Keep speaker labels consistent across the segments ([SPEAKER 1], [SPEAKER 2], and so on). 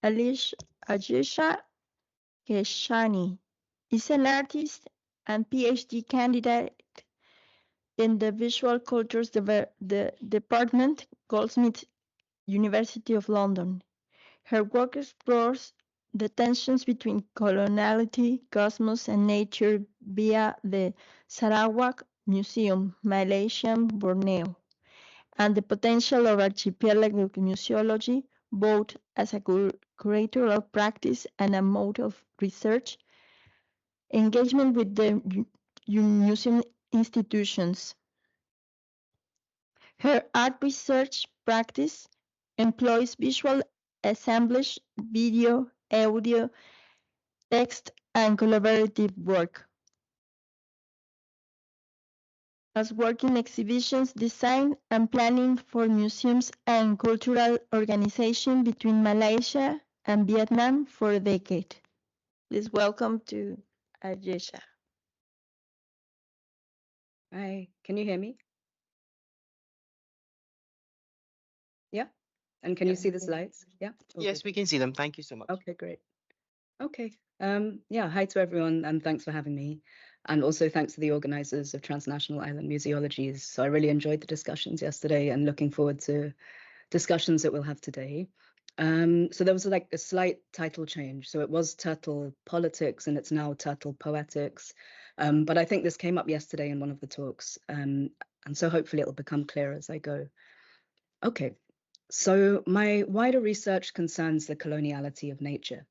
[SPEAKER 1] Ayesha Keshani is an artist and PhD candidate in the Visual Cultures Department, Goldsmiths, University of London. Her work explores the tensions between coloniality, cosmos, and nature via the Sarawak Museum, Malaysia, Borneo, and the potential of archipelago museology, both as a curatorial practice and a mode of research, engagement with the museum institutions. Her art research practice employs visual assemblage, video, audio, text, and collaborative work. As work in exhibitions, design, and planning for museums and cultural organization between Malaysia and Vietnam for a decade. Please welcome to Ayesha.
[SPEAKER 2] Hi, can you hear me? Yeah? And can you see the slides? Yeah?
[SPEAKER 3] Yes, we can see them. Thank you so much.
[SPEAKER 2] Okay, great. Okay. Yeah, hi to everyone, and thanks for having me. And also thanks to the organizers of Transnational Island Museologies. So I really enjoyed the discussions yesterday and looking forward to discussions that we'll have today. So there was like a slight title change. So it was Turtle Politics and it's now Turtle Poetics. But I think this came up yesterday in one of the talks. And so hopefully it'll become clear as I go. Okay, so my wider research concerns the coloniality of nature.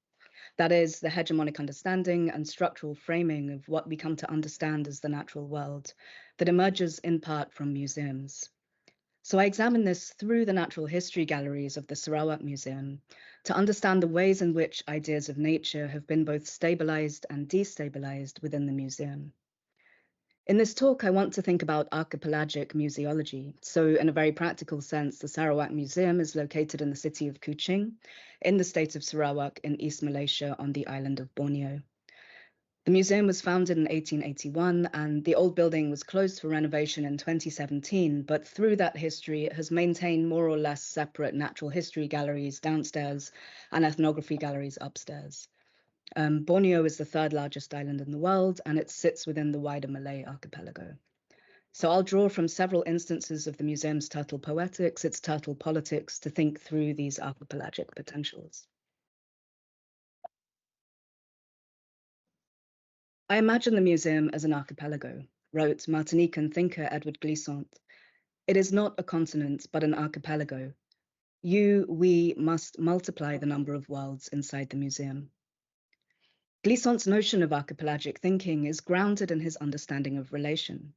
[SPEAKER 2] That is, the hegemonic understanding and structural framing of what we come to understand as the natural world that emerges in part from museums. So I examine this through the natural history galleries of the Sarawak Museum to understand the ways in which ideas of nature have been both stabilized and destabilized within the museum. In this talk, I want to think about archipelagic museology. So in a very practical sense, the Sarawak Museum is located in the city of Kuching, in the state of Sarawak in East Malaysia on the island of Borneo. The museum was founded in 1881 and the old building was closed for renovation in 2017, but through that history, it has maintained more or less separate natural history galleries downstairs and ethnography galleries upstairs. Borneo is the third largest island in the world, and it sits within the wider Malay archipelago. So I'll draw from several instances of the museum's turtle poetics, its turtle politics, to think through these archipelagic potentials. I imagine the museum as an archipelago, wrote Martinican thinker Edward Glissant. It is not a continent, but an archipelago. We must multiply the number of worlds inside the museum. Glissant's notion of archipelagic thinking is grounded in his understanding of relation.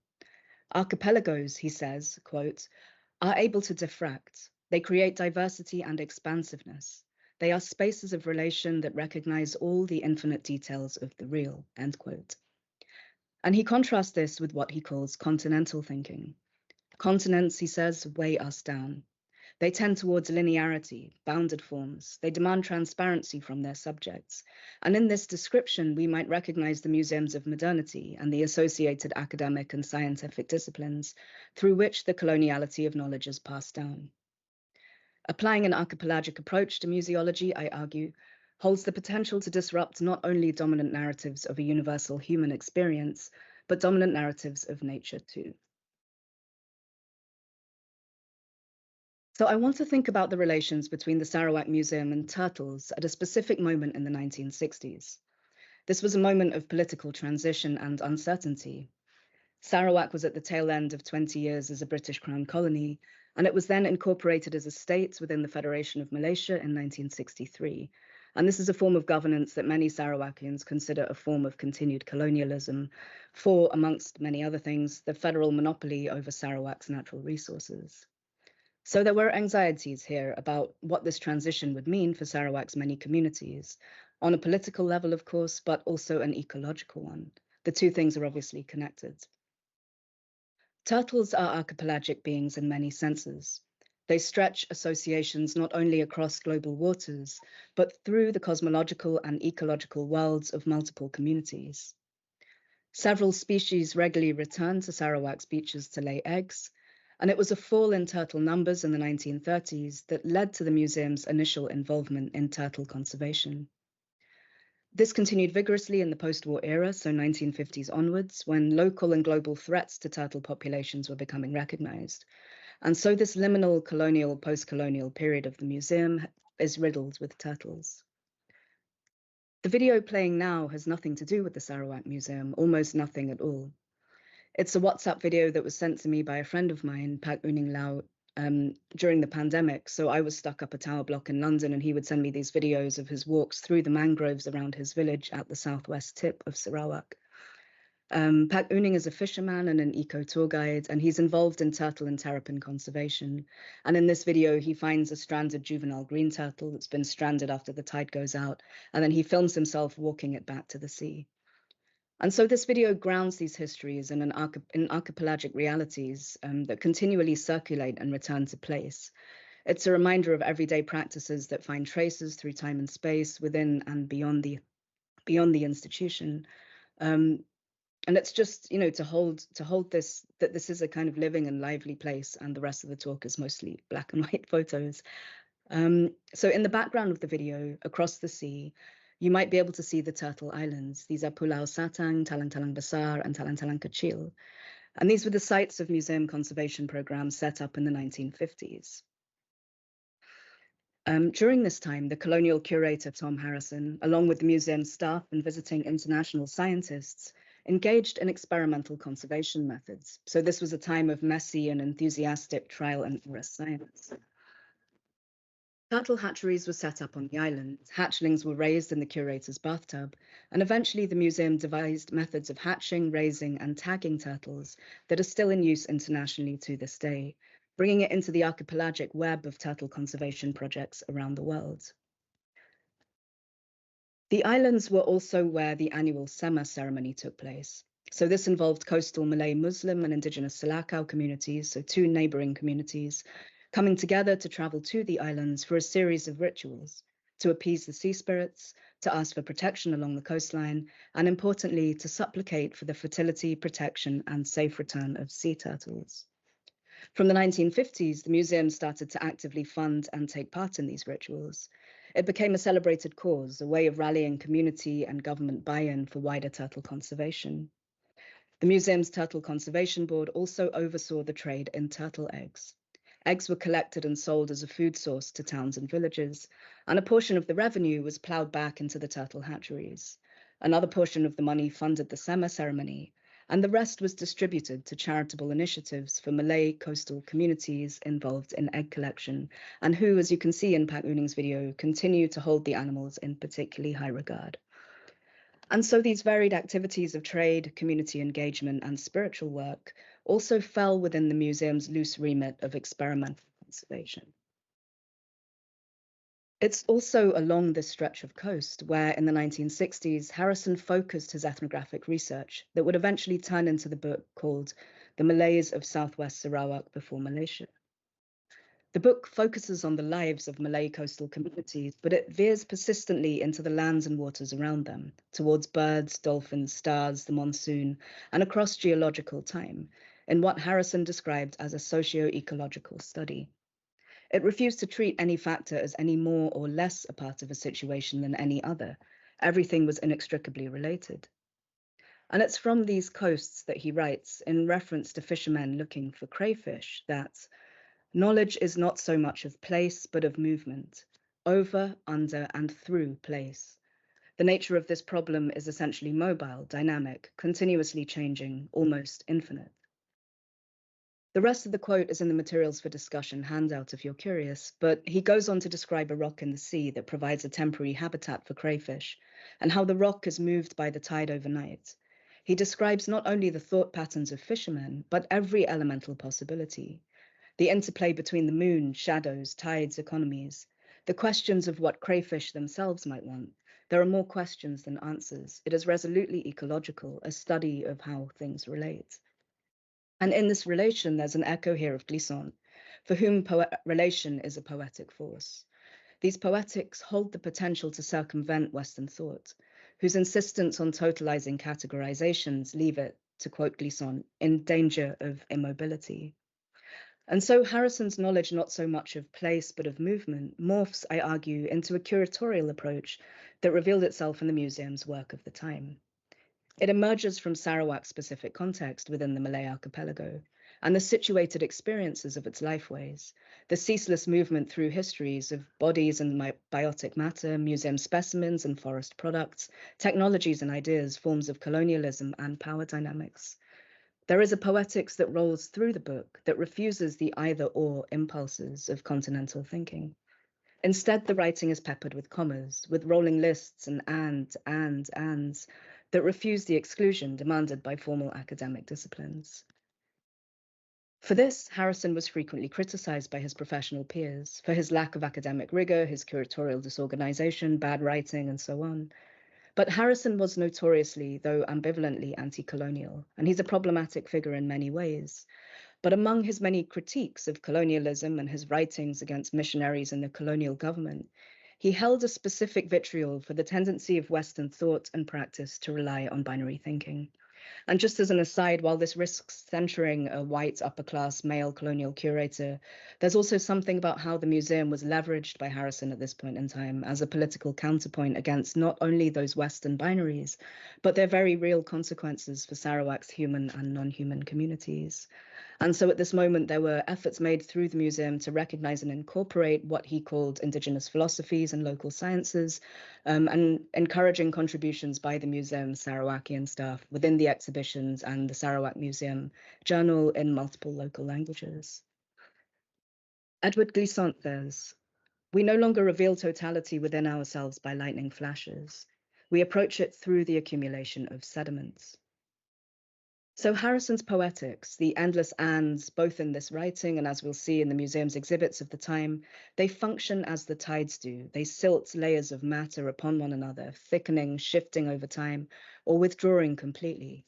[SPEAKER 2] Archipelagos, he says, quote, are able to diffract. They create diversity and expansiveness. They are spaces of relation that recognize all the infinite details of the real, end quote. And he contrasts this with what he calls continental thinking. Continents, he says, weigh us down. They tend towards linearity, bounded forms. They demand transparency from their subjects. And in this description, we might recognize the museums of modernity and the associated academic and scientific disciplines through which the coloniality of knowledge is passed down. Applying an archipelagic approach to museology, I argue, holds the potential to disrupt not only dominant narratives of a universal human experience, but dominant narratives of nature too. So I want to think about the relations between the Sarawak Museum and turtles at a specific moment in the 1960s. This was a moment of political transition and uncertainty. Sarawak was at the tail end of 20 years as a British Crown colony, and it was then incorporated as a state within the Federation of Malaysia in 1963. And this is a form of governance that many Sarawakians consider a form of continued colonialism for, amongst many other things, the federal monopoly over Sarawak's natural resources. So there were anxieties here about what this transition would mean for Sarawak's many communities, on a political level, of course, but also an ecological one. The two things are obviously connected. Turtles are archipelagic beings in many senses. They stretch associations not only across global waters, but through the cosmological and ecological worlds of multiple communities. Several species regularly return to Sarawak's beaches to lay eggs, And it was a fall in turtle numbers in the 1930s that led to the museum's initial involvement in turtle conservation. This continued vigorously in the post-war era, so 1950s onwards, when local and global threats to turtle populations were becoming recognized. And so this liminal colonial, post-colonial period of the museum is riddled with turtles. The video playing now has nothing to do with the Sarawak Museum, almost nothing at all. It's a WhatsApp video that was sent to me by a friend of mine, Pak Uning Lau, during the pandemic. So I was stuck up a tower block in London, and he would send me these videos of his walks through the mangroves around his village at the southwest tip of Sarawak. Pak Uning is a fisherman and an eco tour guide, and he's involved in turtle and terrapin conservation. And in this video, he finds a stranded juvenile green turtle that's been stranded after the tide goes out, and then he films himself walking it back to the sea. And so this video grounds these histories in archipelagic realities that continually circulate and return to place. It's a reminder of everyday practices that find traces through time and space within and beyond the institution. And it's just, you know, to hold this, that this is a kind of living and lively place, and the rest of the talk is mostly black and white photos. So in the background of the video, across the sea, you might be able to see the Turtle Islands. These are Pulau Satang, Talang-Talang Besar, and Talang-Talang Kecil. And these were the sites of museum conservation programs set up in the 1950s. During this time, the colonial curator, Tom Harrison, along with the museum staff and visiting international scientists, engaged in experimental conservation methods. So this was a time of messy and enthusiastic trial and error science. Turtle hatcheries were set up on the island, hatchlings were raised in the curator's bathtub, and eventually the museum devised methods of hatching, raising, and tagging turtles that are still in use internationally to this day, bringing it into the archipelagic web of turtle conservation projects around the world. The islands were also where the annual Sema ceremony took place. So this involved coastal Malay Muslim and indigenous Selakau communities, so two neighboring communities, coming together to travel to the islands for a series of rituals to appease the sea spirits, to ask for protection along the coastline, and importantly, to supplicate for the fertility, protection, and safe return of sea turtles. From the 1950s, the museum started to actively fund and take part in these rituals. It became a celebrated cause, a way of rallying community and government buy-in for wider turtle conservation. The museum's Turtle Conservation Board also oversaw the trade in turtle eggs. Eggs were collected and sold as a food source to towns and villages, and a portion of the revenue was ploughed back into the turtle hatcheries. Another portion of the money funded the Sema ceremony, and the rest was distributed to charitable initiatives for Malay coastal communities involved in egg collection, and who, as you can see in Pak Uning's video, continue to hold the animals in particularly high regard. And so these varied activities of trade, community engagement, and spiritual work also fell within the museum's loose remit of experimental conservation. It's also along this stretch of coast where, in the 1960s, Harrison focused his ethnographic research that would eventually turn into the book called The Malays of Southwest Sarawak Before Malaysia. The book focuses on the lives of Malay coastal communities, but it veers persistently into the lands and waters around them, towards birds, dolphins, stars, the monsoon, and across geological time, in what Harrison described as a socio-ecological study. It refused to treat any factor as any more or less a part of a situation than any other. Everything was inextricably related. And it's from these coasts that he writes, in reference to fishermen looking for crayfish, that knowledge is not so much of place, but of movement, over, under, and through place. The nature of this problem is essentially mobile, dynamic, continuously changing, almost infinite. The rest of the quote is in the materials for discussion handout if you're curious, but he goes on to describe a rock in the sea that provides a temporary habitat for crayfish, and how the rock is moved by the tide overnight. He describes not only the thought patterns of fishermen, but every elemental possibility. The interplay between the moon, shadows, tides, economies, the questions of what crayfish themselves might want. There are more questions than answers. It is resolutely ecological, a study of how things relate. And in this relation, there's an echo here of Glissant, for whom relation is a poetic force. These poetics hold the potential to circumvent Western thought, whose insistence on totalizing categorizations leave it, to quote Glissant, in danger of immobility. And so Harrison's knowledge, not so much of place, but of movement, morphs, I argue, into a curatorial approach that revealed itself in the museum's work of the time. It emerges from Sarawak's specific context within the Malay archipelago and the situated experiences of its lifeways, the ceaseless movement through histories of bodies and biotic matter, museum specimens and forest products, technologies and ideas, forms of colonialism and power dynamics. There is a poetics that rolls through the book that refuses the either-or impulses of continental thinking. Instead, the writing is peppered with commas, with rolling lists and ands that refuse the exclusion demanded by formal academic disciplines. For this, Harrison was frequently criticized by his professional peers for his lack of academic rigor, his curatorial disorganization, bad writing, and so on. But Harrison was notoriously, though ambivalently, anti-colonial, and he's a problematic figure in many ways. But among his many critiques of colonialism and his writings against missionaries and the colonial government, he held a specific vitriol for the tendency of Western thought and practice to rely on binary thinking. And just as an aside, while this risks centering a white upper-class male colonial curator, there's also something about how the museum was leveraged by Harrison at this point in time as a political counterpoint against not only those Western binaries, but their very real consequences for Sarawak's human and non-human communities. And so at this moment, there were efforts made through the museum to recognize and incorporate what he called indigenous philosophies and local sciences, and encouraging contributions by the museum's Sarawakian staff within the exhibitions and the Sarawak Museum Journal in multiple local languages. Edward Glissant says, "We no longer reveal totality within ourselves by lightning flashes. We approach it through the accumulation of sediments." So Harrison's poetics, the endless ands, both in this writing and as we'll see in the museum's exhibits of the time, they function as the tides do. They silt layers of matter upon one another, thickening, shifting over time, or withdrawing completely.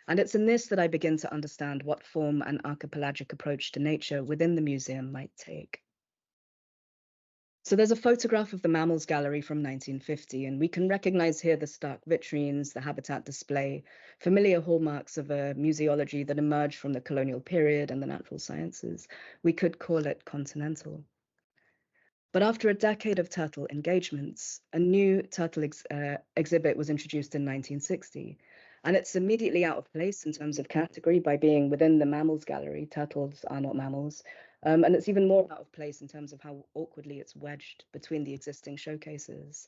[SPEAKER 2] And it's in this that I begin to understand what form an archipelagic approach to nature within the museum might take. So there's a photograph of the Mammals Gallery from 1950, and we can recognize here the stark vitrines, the habitat display, familiar hallmarks of a museology that emerged from the colonial period and the natural sciences. We could call it continental. But after a decade of turtle engagements, a new turtle exhibit was introduced in 1960, and it's immediately out of place in terms of category by being within the Mammals Gallery. Turtles are not mammals. And it's even more out of place in terms of how awkwardly it's wedged between the existing showcases.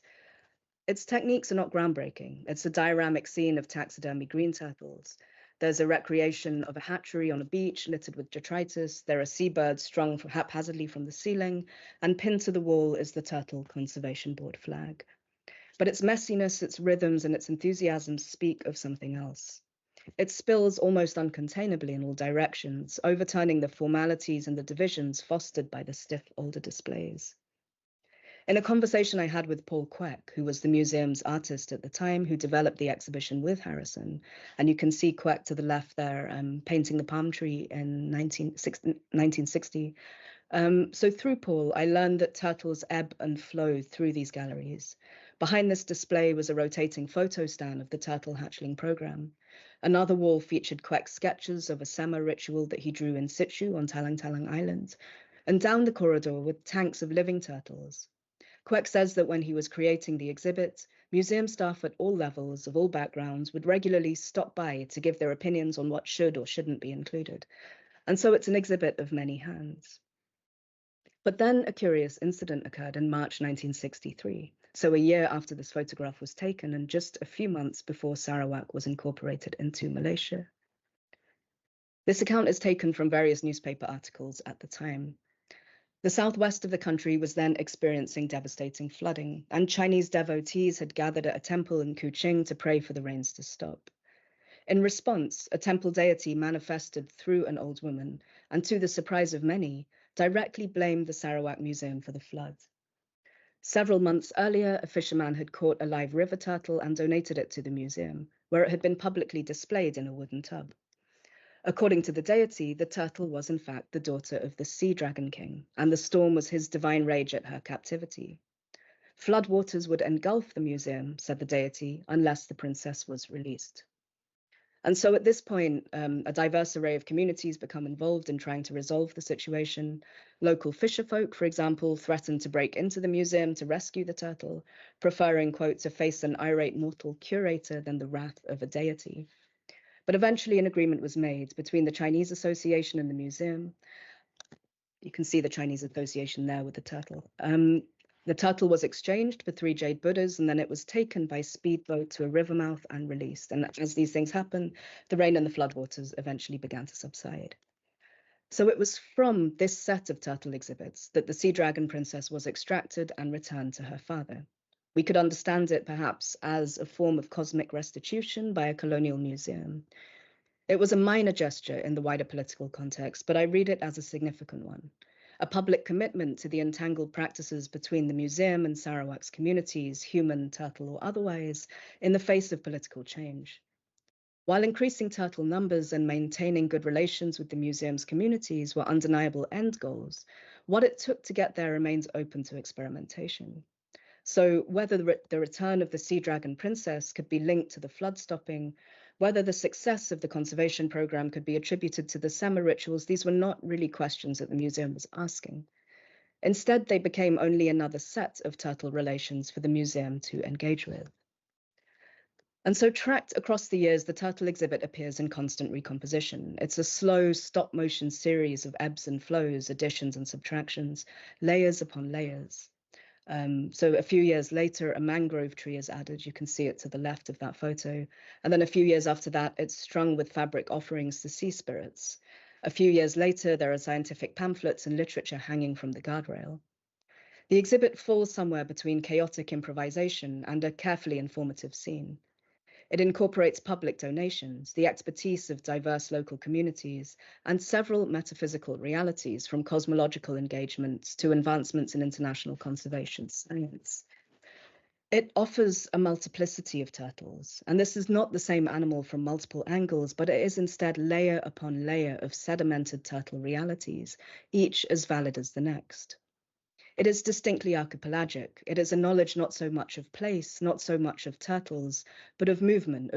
[SPEAKER 2] Its techniques are not groundbreaking. It's a dioramic scene of taxidermy green turtles. There's a recreation of a hatchery on a beach littered with detritus. There are seabirds strung haphazardly from the ceiling, and pinned to the wall is the Turtle Conservation Board flag. But its messiness, its rhythms, and its enthusiasm speak of something else. It spills almost uncontainably in all directions, overturning the formalities and the divisions fostered by the stiff older displays. In a conversation I had with Paul Queck, who was the museum's artist at the time, who developed the exhibition with Harrison, and you can see Queck to the left there painting the palm tree in 1960. So through Paul, I learned that turtles ebb and flow through these galleries. Behind this display was a rotating photo stand of the turtle hatchling program. Another wall featured Queck's sketches of a summer ritual that he drew in situ on Talang Talang Island. And down the corridor were tanks of living turtles. Queck says that when he was creating the exhibit, museum staff at all levels, of all backgrounds, would regularly stop by to give their opinions on what should or shouldn't be included. And so it's an exhibit of many hands. But then a curious incident occurred in March 1963, so a year after this photograph was taken and just a few months before Sarawak was incorporated into Malaysia. This account is taken from various newspaper articles at the time. The southwest of the country was then experiencing devastating flooding, and Chinese devotees had gathered at a temple in Kuching to pray for the rains to stop. In response, a temple deity manifested through an old woman, and to the surprise of many, directly blamed the Sarawak Museum for the flood. Several months earlier, a fisherman had caught a live river turtle and donated it to the museum, where it had been publicly displayed in a wooden tub. According to the deity, the turtle was in fact the daughter of the sea dragon king, and the storm was his divine rage at her captivity. Flood waters would engulf the museum, said the deity, unless the princess was released. And so at this point, a diverse array of communities become involved in trying to resolve the situation. Local fisherfolk, for example, threatened to break into the museum to rescue the turtle, preferring, quote, to face an irate mortal curator than the wrath of a deity. But eventually an agreement was made between the Chinese Association and the museum. You can see the Chinese Association there with the turtle. The turtle was exchanged for 3 jade Buddhas, and then it was taken by speedboat to a river mouth and released. And as these things happen, the rain and the floodwaters eventually began to subside. So it was from this set of turtle exhibits that the sea dragon princess was extracted and returned to her father. We could understand it perhaps as a form of cosmic restitution by a colonial museum. It was a minor gesture in the wider political context, but I read it as a significant one. A public commitment to the entangled practices between the museum and Sarawak's communities, human, turtle, or otherwise, in the face of political change. While increasing turtle numbers and maintaining good relations with the museum's communities were undeniable end goals, what it took to get there remains open to experimentation. So whether the return of the sea dragon princess could be linked to the flood stopping, whether the success of the conservation program could be attributed to the Sema rituals, these were not really questions that the museum was asking. Instead, they became only another set of turtle relations for the museum to engage with. And so tracked across the years, the turtle exhibit appears in constant recomposition. It's a slow stop-motion series of ebbs and flows, additions and subtractions, layers upon layers. So a few years later, a mangrove tree is added. You can see it to the left of that photo. And then a few years after that, it's strung with fabric offerings to sea spirits. A few years later, there are scientific pamphlets and literature hanging from the guardrail. The exhibit falls somewhere between chaotic improvisation and a carefully informative scene. It incorporates public donations, the expertise of diverse local communities, and several metaphysical realities, from cosmological engagements to advancements in international conservation science. It offers a multiplicity of turtles, and this is not the same animal from multiple angles, but it is instead layer upon layer of sedimented turtle realities, each as valid as the next. It is distinctly archipelagic. It is a knowledge not so much of place, not so much of turtles, but of movement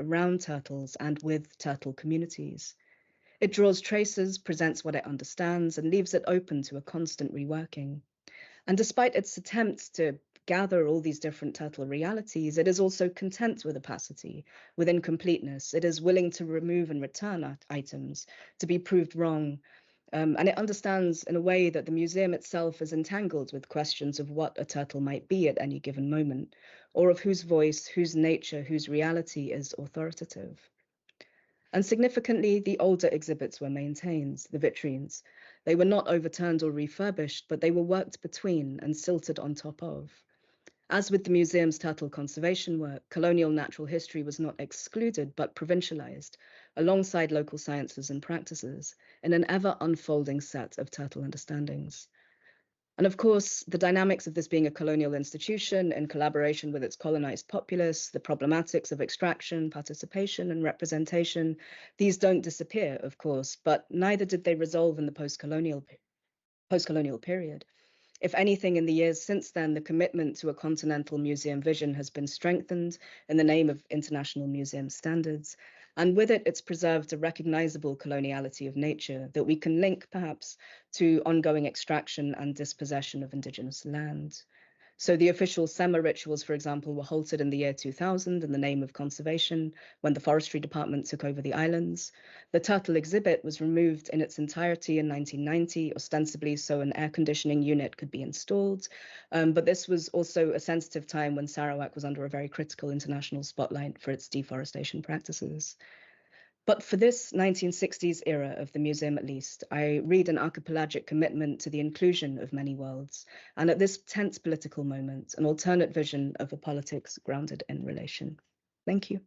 [SPEAKER 2] around turtles and with turtle communities. It draws traces, presents what it understands, and leaves it open to a constant reworking. And despite its attempts to gather all these different turtle realities, it is also content with opacity, with incompleteness. It is willing to remove and return items, to be proved wrong, and it understands in a way that the museum itself is entangled with questions of what a turtle might be at any given moment, or of whose voice, whose nature, whose reality is authoritative. And significantly, the older exhibits were maintained, the vitrines. They were not overturned or refurbished, but they were worked between and silted on top of. As with the museum's turtle conservation work, colonial natural history was not excluded, but provincialized, alongside local sciences and practices, in an ever-unfolding set of turtle understandings. And of course, the dynamics of this being a colonial institution in collaboration with its colonized populace, the problematics of extraction, participation, and representation, these don't disappear, of course, but neither did they resolve in the post-colonial period. If anything, in the years since then, the commitment to a continental museum vision has been strengthened in the name of international museum standards. And with it, it's preserved a recognizable coloniality of nature that we can link perhaps to ongoing extraction and dispossession of indigenous land. So the official Sema rituals, for example, were halted in the year 2000 in the name of conservation when the forestry department took over the islands. The turtle exhibit was removed in its entirety in 1990, ostensibly so an air conditioning unit could be installed. But this was also a sensitive time when Sarawak was under a very critical international spotlight for its deforestation practices. But for this 1960s era of the museum, at least, I read an archipelagic commitment to the inclusion of many worlds, and at this tense political moment, an alternate vision of a politics grounded in relation. Thank you.